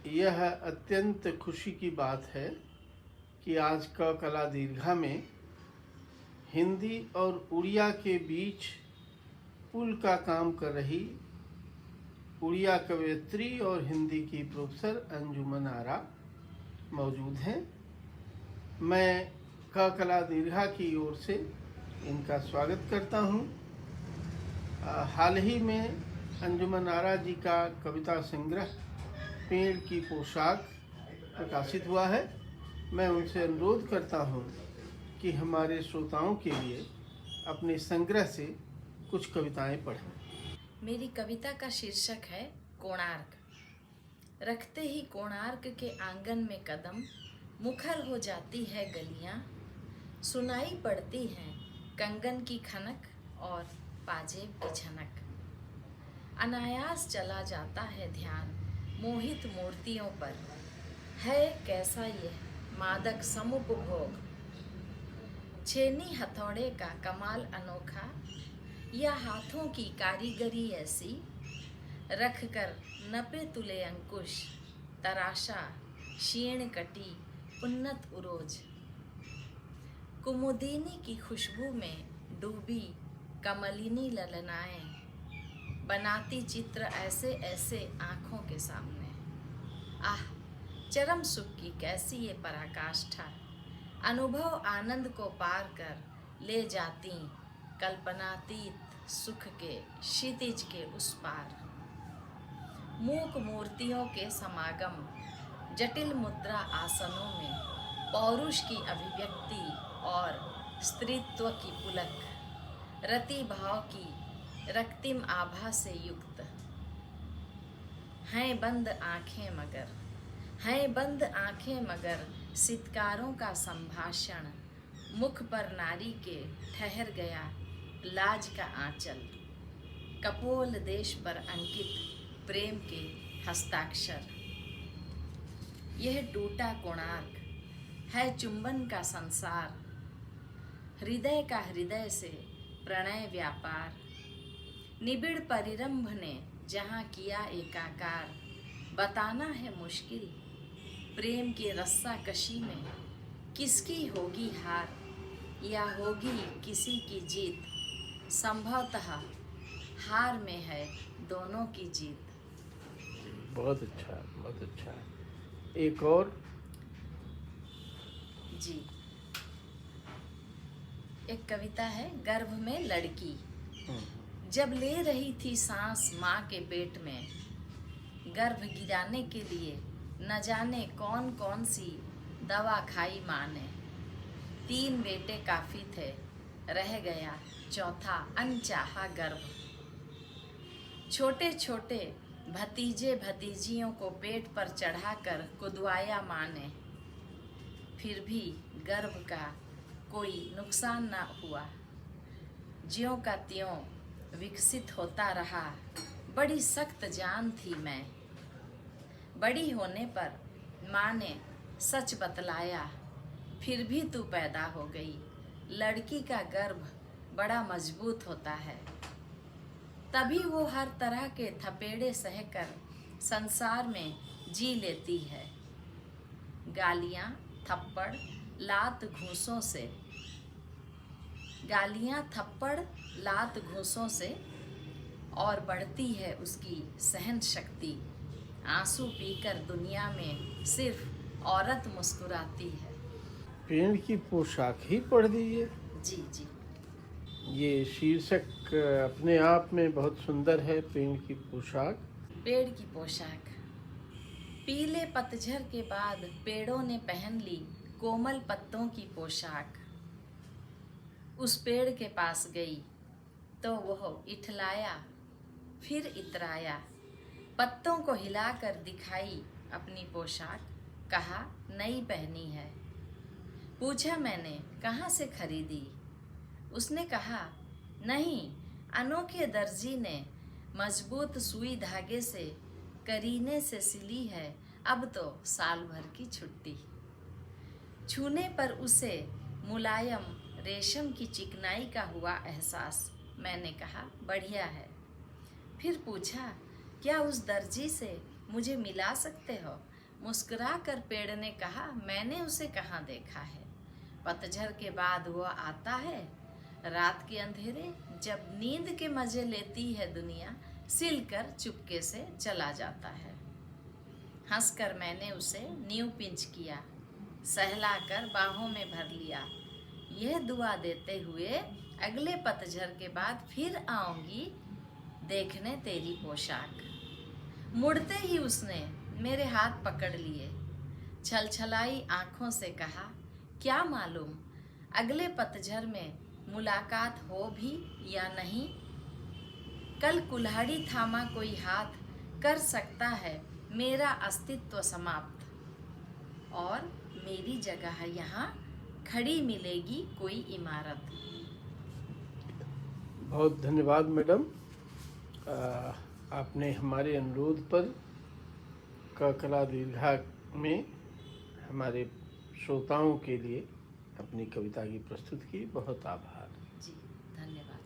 यह अत्यंत खुशी की बात है कि आज का कला दीर्घा में हिंदी और उड़िया के बीच पुल का काम कर रही उड़िया कवयित्री और हिंदी की प्रोफेसर अंजुमन आरा मौजूद हैं। मैं कला दीर्घा की ओर से इनका स्वागत करता हूं। हाल ही में अंजुमन आरा जी का कविता संग्रह पेड़ की पोशाक प्रकाशित हुआ है। मैं उनसे अनुरोध करता हूं कि हमारे श्रोताओं के लिए अपने संग्रह से कुछ कविताएं पढ़ें। मेरी कविता का शीर्षक है कोणार्क। रखते ही कोणार्क के आंगन में कदम, मुखर हो जाती है गलियां, सुनाई पड़ती हैं कंगन की खनक और पाजेब की झनक। अनायास चला जाता है ध्यान मोहित मूर्तियों पर, है कैसा यह मादक समुपभोग। छेनी हथौड़े का कमाल अनोखा, या हाथों की कारीगरी ऐसी, रख कर नपे तुले अंकुश, तराशा क्षीण कटी उन्नत उरोज। कुमुदिनी की खुशबू में डूबी कमलिनी ललनाएं, बनाती चित्र ऐसे ऐसे आँखों के सामने। आह, चरम सुख की कैसी ये पराकाष्ठा, अनुभव आनंद को पार कर ले जाती कल्पनातीत सुख के क्षितिज के उस पार। मूक मूर्तियों के समागम, जटिल मुद्रा आसनों में, पौरुष की अभिव्यक्ति और स्त्रीत्व की पुलक, रति भाव की रक्तिम आभा से युक्त। हैं बंद आँखें मगर, हैं बंद आँखें मगर सितकारों का संभाषण, मुख पर नारी के ठहर गया लाज का आंचल। कपोल देश पर अंकित प्रेम के हस्ताक्षर। यह टूटा कोणार्क है चुंबन का संसार, हृदय का हृदय से प्रणय व्यापार। निबिड़ परिरंभ ने जहाँ किया एकाकार, बताना है मुश्किल प्रेम की रस्सा कशी में, किसकी होगी हार या होगी किसी की जीत। संभवतः हार में है दोनों की जीत। बहुत अच्छा, बहुत अच्छा। एक और जी, एक कविता है गर्भ में लड़की। जब ले रही थी सांस माँ के पेट में, गर्भ गिराने के लिए न जाने कौन कौन सी दवा खाई माँ ने। 3 बेटे काफी थे, रह गया चौथा अनचाहा गर्भ। छोटे छोटे भतीजे भतीजियों को पेट पर चढ़ाकर कुदवाया माँ ने, फिर भी गर्भ का कोई नुकसान ना हुआ। ज्यों का त्यों विकसित होता रहा, बड़ी सख्त जान थी मैं। बड़ी होने पर माँ ने सच बतलाया, फिर भी तू पैदा हो गई। लड़की का गर्भ बड़ा मजबूत होता है, तभी वो हर तरह के थपेड़े सहकर संसार में जी लेती है। गालियाँ थप्पड़ लात घूंसों से, गालियाँ थप्पड़ लात घूंसों से, और बढ़ती है उसकी सहन शक्ति। आंसू पीकर दुनिया में सिर्फ औरत मुस्कुराती है। पेड़ की पोशाक ही पढ़ दीजिए। जी जी, ये शीर्षक अपने आप में बहुत सुंदर है। पेड़ की पोशाक। पेड़ की पोशाक। पीले पतझड़ के बाद पेड़ों ने पहन ली कोमल पत्तों की पोशाक। उस पेड़ के पास गई तो वह इठलाया, फिर इतराया, पत्तों को हिलाकर दिखाई अपनी पोशाक। कहा नई पहनी है। पूछा मैंने कहाँ से खरीदी। उसने कहा नहीं, अनोखे दर्जी ने मजबूत सुई धागे से करीने से सिली है, अब तो साल भर की छुट्टी। छूने पर उसे मुलायम रेशम की चिकनाई का हुआ एहसास। मैंने कहा बढ़िया है। फिर पूछा क्या उस दर्जी से मुझे मिला सकते हो, मुस्कुरा कर पेड़ ने कहा, मैंने उसे कहाँ देखा है। पतझड़ के बाद वो आता है, रात के अंधेरे जब नींद के मजे लेती है दुनिया, सिल कर चुपके से चला जाता है। हंसकर मैंने उसे न्यू पिंच किया, सहलाकर बाहों में भर लिया, यह दुआ देते हुए अगले पतझड़ के बाद फिर आऊंगी देखने तेरी पोशाक। मुड़ते ही उसने मेरे हाथ पकड़ लिए, छलछलाई आंखों से कहा, क्या मालूम अगले पतझड़ में मुलाकात हो भी या नहीं। कल कुल्हाड़ी थामा कोई हाथ कर सकता है मेरा अस्तित्व समाप्त, और मेरी जगह यहाँ खड़ी मिलेगी कोई इमारत। बहुत धन्यवाद मैडम, आपने हमारे अनुरोध पर क कला दीर्घा में हमारे श्रोताओं के लिए अपनी कविता की प्रस्तुति की। बहुत आभार। जी धन्यवाद।